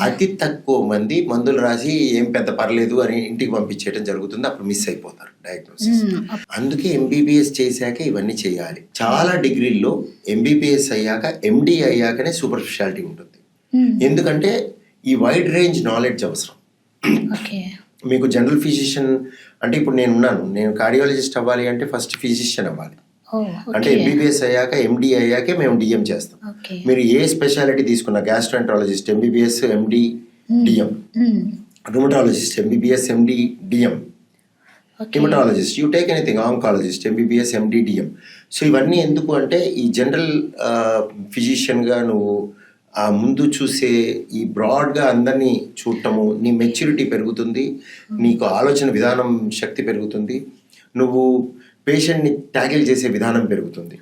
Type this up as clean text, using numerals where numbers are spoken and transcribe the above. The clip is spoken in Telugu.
అతి తక్కువ మంది మందులు రాసి ఏం పెద్ద పర్లేదు అని ఇంటికి పంపించేయడం జరుగుతుంది. అప్పుడు మిస్ అయిపోతారు డయాగ్నోసిస్. అందుకే ఎంబీబీఎస్ చేశాక ఇవన్నీ చేయాలి. చాలా డిగ్రీల్లో ఎంబీబీఎస్ అయ్యాక ఎండి అయ్యాకనే సూపర్ స్పెషాలిటీ ఉంటుంది. ఎందుకంటే ఈ వైడ్ రేంజ్ నాలెడ్జ్ అవసరం. మీకు జనరల్ ఫిజిషియన్ అంటే ఇప్పుడు నేను కార్డియాలజిస్ట్ అవ్వాలి అంటే ఫస్ట్ ఫిజిషియన్ అవ్వాలి. అంటే ఎంబీబీఎస్ అయ్యాక ఎండి అయ్యాకే మేము డిఎం చేస్తాం. మీరు ఏ స్పెషాలిటీ తీసుకున్నా gastroenterologist MBBS MD DM, rheumatologist MBBS MD DM, haematologist you take anything, oncologist MBBS MD DM. So ఇవన్నీ ఎందుకు అంటే ఈ జనరల్ ఫిజిషియన్గా నువ్వు ఆ ముందు చూసే ఈ బ్రాడ్గా అందరినీ చూడటము, నీ మెచ్యూరిటీ పెరుగుతుంది, నీకు ఆలోచన విధానం శక్తి పెరుగుతుంది, నువ్వు పేషెంట్ని ట్యాకిల్ చేసే విధానం పెరుగుతుంది.